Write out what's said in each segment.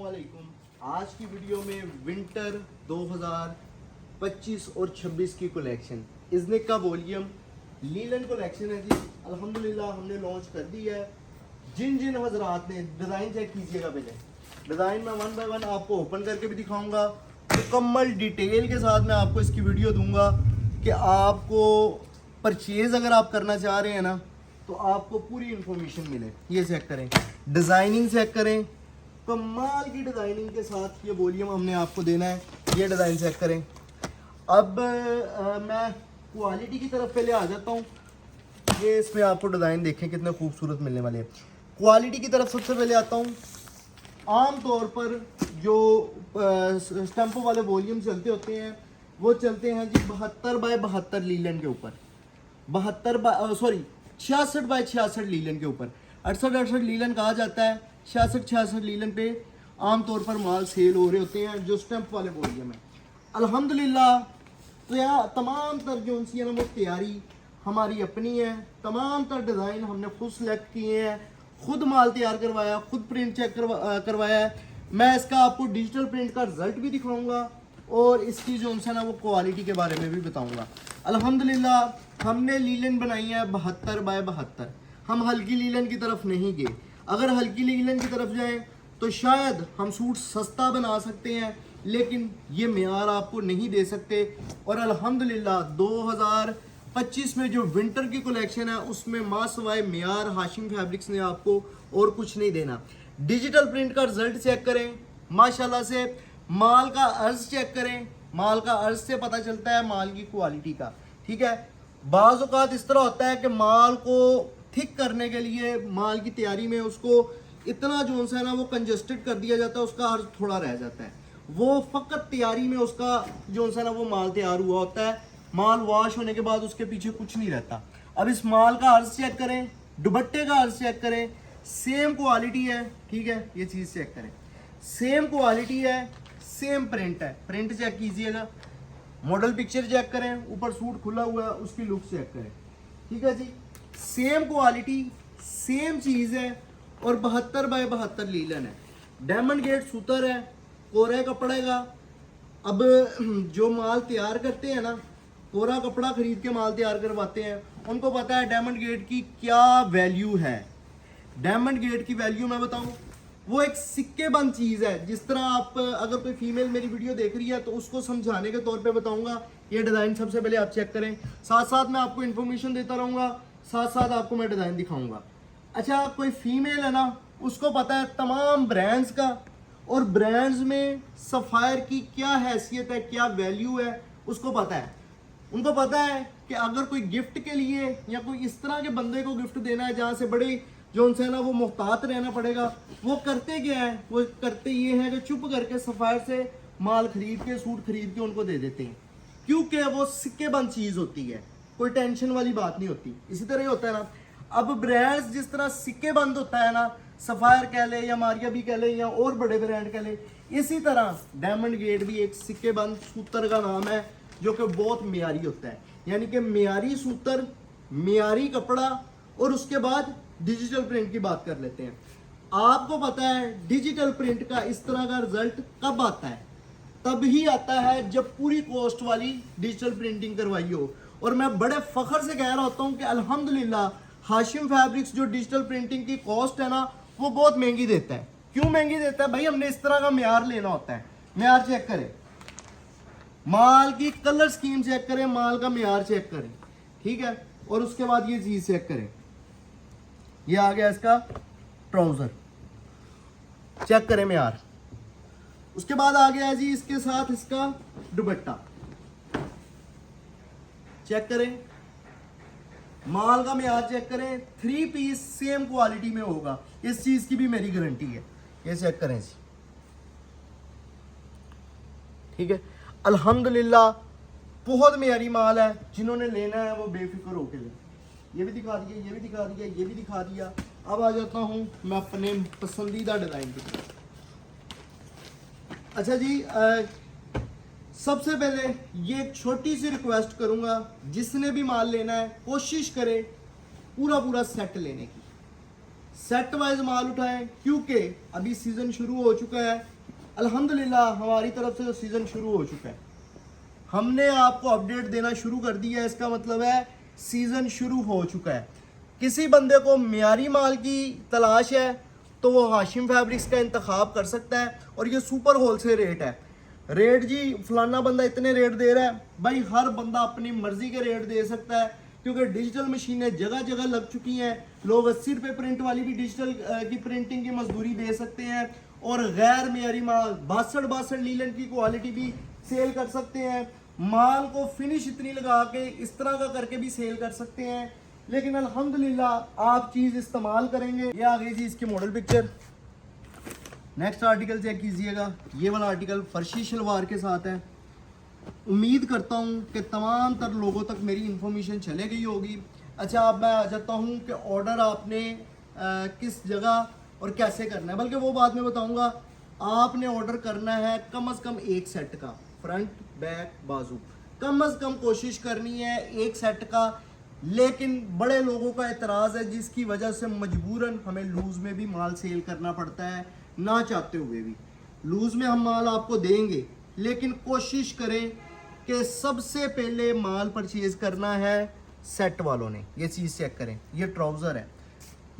वालेकुम। आज की वीडियो में विंटर 2025 और 26 की कलेक्शन इज़निक का वॉल्यूम लीलन कलेक्शन है जी। अल्हम्दुलिल्लाह हमने लॉन्च कर दी है। जिन जिन हजरात ने डिज़ाइन चेक कीजिएगा, पहले डिज़ाइन में वन बाय वन आपको ओपन करके भी दिखाऊंगा, मुकम्मल डिटेल के साथ मैं आपको इसकी वीडियो दूंगा कि आपको परचेज़ अगर आप करना चाह रहे हैं ना तो आपको पूरी इंफॉर्मेशन मिले। ये चेक करें, डिज़ाइनिंग चेक करें, कमाल की डिज़ाइनिंग के साथ ये वॉल्यूम हमने आपको देना है। ये डिज़ाइन चेक करें। अब मैं क्वालिटी की तरफ पहले आ जाता हूँ। ये इसमें आपको डिज़ाइन देखें कितने खूबसूरत मिलने वाले हैं। क्वालिटी की तरफ सबसे पहले आता हूँ। आम तौर पर जो स्टम्पों वाले वॉल्यूम चलते होते हैं वो चलते हैं जी 72 बाय 72 लीलन के ऊपर, 66 बाय 66 लीलन के ऊपर। 68 लीलन कहा जाता है। 66 लीलन पे आमतौर पर माल सेल हो रहे होते हैं जो स्टैंप वाले वॉल्यूम है। अल्हम्दुलिल्लाह तो यहाँ तमाम तर जो उनकी है ना वो तैयारी हमारी अपनी है। तमाम तर डिज़ाइन हमने खुद सेलेक्ट किए हैं, खुद माल तैयार करवाया, खुद प्रिंट चेक करवाया है। मैं इसका आपको डिजिटल प्रिंट का रिजल्ट भी दिखाऊंगा और इसकी जो है ना वो क्वालिटी के बारे में भी बताऊंगा। अल्हम्दुलिल्लाह हमने लीलन बनाई है 72 बाय 72। हम हल्की लीलन की तरफ नहीं गए। अगर हल्की लीलन की तरफ जाएं तो शायद हम सूट सस्ता बना सकते हैं, लेकिन ये मेयार आपको नहीं दे सकते। और अल्हम्दुलिल्लाह 2025 में जो विंटर की कलेक्शन है उसमें मां सवाए मेयार हाशिम फैब्रिक्स ने आपको और कुछ नहीं देना। डिजिटल प्रिंट का रिजल्ट चेक करें, माशाल्लाह से माल का अर्ज चेक करें। माल का अर्ज से पता चलता है माल की क्वालिटी का। ठीक है, बाज़ औक़ात इस तरह होता है कि माल को थिक करने के लिए माल की तैयारी में उसको इतना जो है ना वो कंजस्टेड कर दिया जाता है, उसका अर्ज थोड़ा रह जाता है। वो फ़कत तैयारी में उसका जो है ना वो माल तैयार हुआ होता है। माल वॉश होने के बाद उसके पीछे कुछ नहीं रहता। अब इस माल का अर्ज चेक करें, दुपट्टे का अर्ज चेक करें, सेम क्वालिटी है। ठीक है, ये चीज़ चेक करें, सेम क्वालिटी है, सेम प्रिंट है। प्रिंट चेक कीजिएगा, मॉडल पिक्चर चेक करें, ऊपर सूट खुला हुआ है उसकी लुक चेक करें। ठीक है जी, सेम क्वालिटी सेम चीज़ है और 72 बाय 72 लीलन है। डायमंड गेट सूतर है, कोरा कपड़ा का। अब जो माल तैयार करते हैं ना, कोरा कपड़ा खरीद के माल तैयार करवाते हैं, उनको पता है डायमंड गेट की क्या वैल्यू है। डायमंड गेट की वैल्यू मैं बताऊं, वो एक सिक्के बंद चीज़ है। जिस तरह आप अगर कोई फीमेल मेरी वीडियो देख रही है तो उसको समझाने के तौर पे बताऊंगा। ये डिज़ाइन सबसे पहले आप चेक करें, साथ साथ मैं आपको इन्फॉर्मेशन देता रहूँगा, साथ साथ आपको मैं डिज़ाइन दिखाऊंगा। अच्छा, कोई फीमेल है ना, उसको पता है तमाम ब्रांड्स का और ब्रांड्स में सफ़ायर की क्या हैसियत है, क्या वैल्यू है, उसको पता है। उनको पता है कि अगर कोई गिफ्ट के लिए या कोई इस तरह के बंदे को गिफ्ट देना है जहाँ से बड़े जो उनसे ना वो मोहतात रहना पड़ेगा, वो करते क्या है, वो करते ये है कि चुप करके सफ़ायर से माल खरीद के, सूट खरीद के उनको दे देते हैं, क्योंकि वो सिक्के बंद चीज़ होती है, कोई टेंशन वाली बात नहीं होती। इसी तरह ही होता है ना। अब ब्रांड्स जिस तरह सिक्के बंद होता है ना, सफ़ायर कह ले या मारिया भी कह ले या और बड़े ब्रांड कह ले, इसी तरह डायमंड गेट भी एक सिक्के बंद सूतर का नाम है जो कि बहुत मेयारी होता है। यानी कि मेयारी सूतर, मेयारी कपड़ा, और उसके बाद डिजिटल प्रिंट की बात कर लेते हैं। आपको पता है डिजिटल प्रिंट का इस तरह का रिजल्ट कब आता है? तब ही आता है जब पूरी कॉस्ट वाली डिजिटल प्रिंटिंग करवाई हो। और मैं बड़े फख्र से कह रहा होता हूँ कि अल्हम्दुलिल्लाह हाशिम फैब्रिक्स जो डिजिटल प्रिंटिंग की कॉस्ट है ना वो बहुत महंगी देता है। क्यों महंगी देता है भाई? हमने इस तरह का म्यार लेना होता है। म्यार चेक करें, माल की कलर स्कीम चेक करें, माल का म्यार चेक करें। ठीक है, और उसके बाद ये चीज़ चेक करें, ये आ गया इसका ट्राउज़र, चेक करें म्यार। उसके बाद आ गया जी इसके साथ इसका दुपट्टा, चेक करें, माल का म्यार चेक करें। 3 पीस सेम क्वालिटी में होगा, इस चीज़ की भी मेरी गारंटी है। ये चेक करें जी। ठीक है, अल्हम्दुलिल्लाह बहुत मेयारी माल है। जिन्होंने लेना है वो बेफिक्र होकर लें। ये भी दिखा दिया, ये भी दिखा दिया, ये भी दिखा दिया। अब आ जाता हूँ मैं अपने पसंदीदा डिज़ाइन की तरफ। अच्छा जी, सबसे पहले ये एक छोटी सी रिक्वेस्ट करूँगा, जिसने भी माल लेना है कोशिश करे पूरा पूरा सेट लेने की। सेट वाइज माल उठाएं, क्योंकि अभी सीज़न शुरू हो चुका है। अल्हम्दुलिल्लाह हमारी तरफ से तो सीज़न शुरू हो चुका है, हमने आपको अपडेट देना शुरू कर दिया है। इसका मतलब है सीज़न शुरू हो चुका है। किसी बंदे को मियारी माल की तलाश है तो वो हाशिम फैब्रिक्स का इंतखाब कर सकता है। और ये सुपर होलसेल रेट है। रेट जी फलाना बंदा इतने रेट दे रहा है, भाई हर बंदा अपनी मर्जी के रेट दे सकता है, क्योंकि डिजिटल मशीनें जगह जगह लग चुकी हैं। लोग 80 रुपये प्रिंट वाली भी डिजिटल की प्रिंटिंग की मजदूरी दे सकते हैं, और गैर मियारी माल 62 लीलन की क्वालिटी भी सेल कर सकते हैं। माल को फिनिश इतनी लगा के इस तरह का करके भी सेल कर सकते हैं। लेकिन अल्हम्दुलिल्लाह आप चीज़ इस्तेमाल करेंगे। ये आ गई जी इसकी model picture. Next article check कीजिएगा, ये वाला आर्टिकल फर्शी शलवार के साथ है। उम्मीद करता हूँ कि तमाम तर लोगों तक मेरी इंफॉर्मेशन चले गई होगी। अच्छा, अब मैं आ जाता हूँ कि ऑर्डर आपने किस जगह और कैसे करना है, बल्कि वो बाद में बताऊँगा। आपने ऑर्डर करना है कम से कम एक सेट का, फ्रंट बैक बाजू, कम से कम कोशिश करनी है एक सेट का। लेकिन बड़े लोगों का एतराज़ है, जिसकी वजह से मजबूरन हमें लूज़ में भी माल सेल करना पड़ता है, ना चाहते हुए भी। लूज़ में हम माल आपको देंगे, लेकिन कोशिश करें कि सबसे पहले माल परचेज करना है सेट वालों ने। ये चीज़ चेक करें, ये ट्राउज़र है,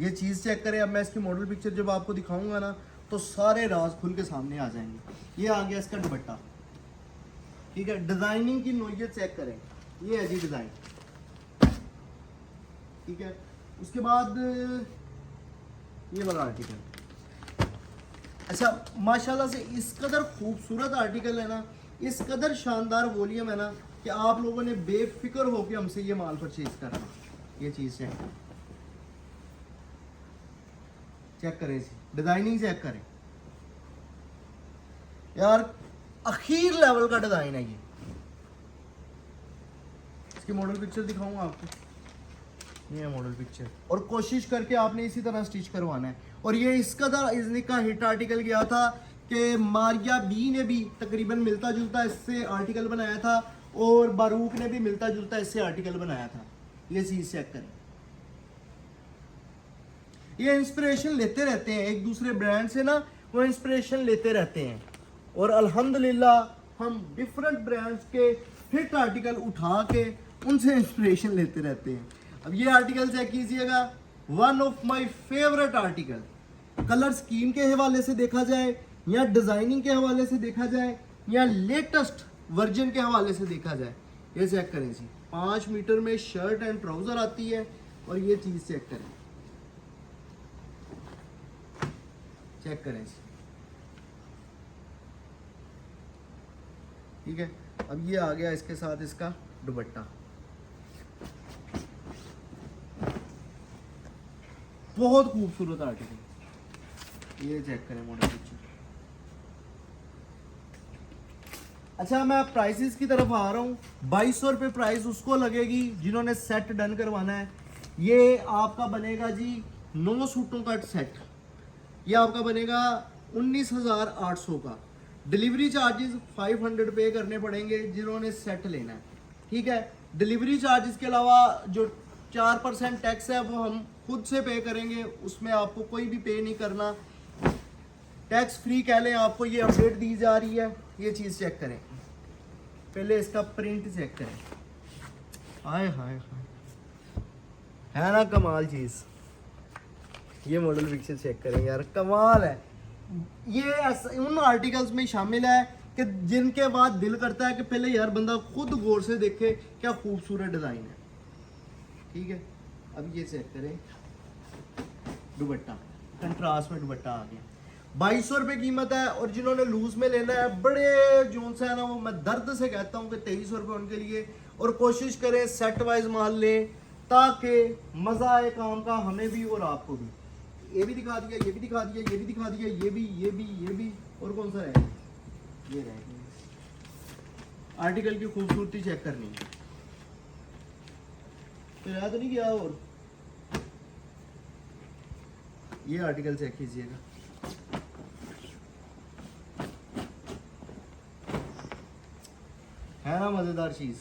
ये चीज़ चेक करें। अब मैं इसकी मॉडल पिक्चर जब आपको दिखाऊंगा ना, तो सारे राज खुल के सामने आ जाएंगे। ये आ गया इसका दुपट्टा, ठीक है। डिज़ाइनिंग की नोयत चेक करें, ये है जी डिज़ाइन, ठीक है। उसके बाद ये वाला आर्टिकल, अच्छा माशाल्लाह से इस कदर खूबसूरत आर्टिकल है ना, इस कदर शानदार वॉल्यूम है ना, कि आप लोगों ने बेफिक्र होकर हमसे ये माल परचेज करना। ये चीज़ चेक करें इसी डिज़ाइनिंग चेक करें यार, अखीर लेवल का डिज़ाइन है ये। इसकी मॉडल पिक्चर दिखाऊंगा आपको, ये है मॉडल पिक्चर। और कोशिश करके आपने इसी तरह स्टिच करवाना है। और ये इस कदर इज़नी का हिट आर्टिकल गया था कि मारिया बी ने भी तकरीबन मिलता जुलता इससे आर्टिकल बनाया था, और बारूक ने भी मिलता जुलता इससे आर्टिकल बनाया था। ये चीज़ चेक करें, ये इंस्पिरेशन लेते रहते हैं एक दूसरे ब्रांड से ना, वो इंस्पिरेशन लेते रहते हैं। और अल्हम्दुलिल्लाह हम डिफरेंट ब्रांड्स के हिट आर्टिकल उठा के उनसे इंस्पिरेशन लेते रहते हैं। अब ये आर्टिकल चेक कीजिएगा, one of my favourite article. Colour scheme के हवाले से देखा जाए, या डिज़ाइनिंग के हवाले से देखा जाए, या लेटेस्ट वर्जन के हवाले से देखा जाए, ये चेक करें जी। 5 मीटर में शर्ट एंड ट्राउज़र आती है। और ये चीज़ चेक करें जी, ठीक है। अब ये आ गया इसके साथ इसका दुपट्टा, बहुत खूबसूरत आर्टिकल। ये चेक करें मॉडल पिक्चर। अच्छा, मैं प्राइसेस की तरफ आ रहा हूँ। 2200 रुपये प्राइस उसको लगेगी जिन्होंने सेट डन करवाना है। ये आपका बनेगा जी 9 सूटों का सेट, ये आपका बनेगा 19,800 का। डिलीवरी चार्जेस 500 पे करने पड़ेंगे जिन्होंने सेट लेना है, ठीक है। डिलीवरी चार्जेस के अलावा जो 4% टैक्स है वो हम खुद से पे करेंगे, उसमें आपको कोई भी पे नहीं करना, टैक्स फ्री कह लें आपको। ये अपडेट दी जा रही है। ये चीज़ चेक करें, पहले इसका प्रिंट चेक करें। हाय हाय हाय, है ना कमाल चीज़। ये मॉडल पिक्चर चेक करें यार, कमाल है। ये उन आर्टिकल्स में शामिल है कि जिनके बाद दिल करता है कि पहले यार बंदा खुद गौर से देखे क्या खूबसूरत डिज़ाइन है, ठीक है। अब ये चेक करें दुपट्टा, कंट्रास्ट में दुपट्टा आ गया। 2200 रुपये कीमत है। और जिन्होंने लूज में लेना है, बड़े जोन से है ना, वो मैं दर्द से कहता हूँ कि 2300 रुपये उनके लिए। और कोशिश करें सेट वाइज माल लें, ताकि मज़ा आए काम का, हमें भी और आपको भी। ये भी दिखा दिया, ये भी दिखा दिया, ये भी दिखा दिया, ये भी, और कौन सा है, ये रह आर्टिकल की खूबसूरती चेक करनी है। तो याद नहीं गया। और ये आर्टिकल चेक कीजिएगा, है ना मजेदार चीज।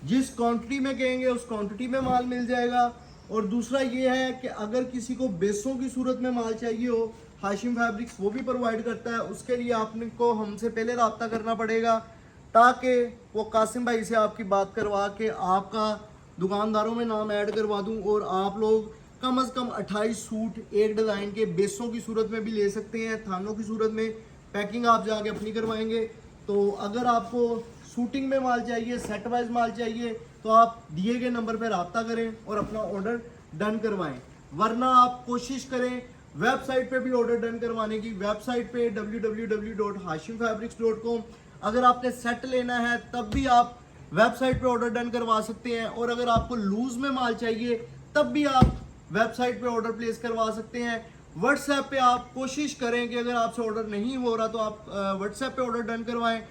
जिस क्वांटिटी में कहेंगे उस क्वांटिटी में माल मिल जाएगा। और दूसरा ये है कि अगर किसी को बेसों की सूरत में माल चाहिए हो, हाशिम फैब्रिक्स वो भी प्रोवाइड करता है। उसके लिए आपने को हमसे पहले रब्ता करना पड़ेगा, ताकि वो कासिम भाई से आपकी बात करवा के आपका दुकानदारों में नाम ऐड करवा दूं और आप लोग कम से कम 28 सूट एक डिज़ाइन के बेसों की सूरत में भी ले सकते हैं, थानों की सूरत में। पैकिंग आप जाके अपनी करवाएंगे। तो अगर आपको शूटिंग में माल चाहिए, सेट वाइज माल चाहिए, तो आप दिए गए नंबर पर रब्ता करें और अपना ऑर्डर डन करवाएं। वरना आप कोशिश करें वेबसाइट पे भी ऑर्डर डन करवाने की। वेबसाइट पे www.hashimfabrics.com। अगर आपने सेट लेना है तब भी आप वेबसाइट पे ऑर्डर डन करवा सकते हैं, और अगर आपको लूज में माल चाहिए तब भी आप वेबसाइट पे ऑर्डर प्लेस करवा सकते हैं। व्हाट्सएप पे आप कोशिश करें कि अगर आपसे ऑर्डर नहीं हो रहा तो आप व्हाट्सएप पे ऑर्डर डन करवाएं।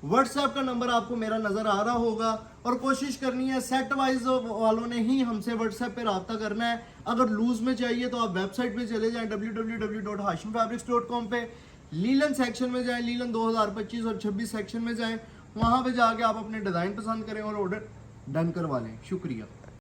व्हाट्सएप का नंबर आपको मेरा नज़र आ रहा होगा, और कोशिश करनी है सेट वाइज वालों ने ही हमसे व्हाट्सएप पे रब्ता करना है। अगर लूज में चाहिए तो आप वेबसाइट पे चले जाएं www.hashimfabrics.com पे, लीलन सेक्शन में जाएं, लीलन 2025 और 26 सेक्शन में जाएं, वहाँ पे जाके आप अपने डिज़ाइन पसंद करें और ऑर्डर डन करवा लें। शुक्रिया।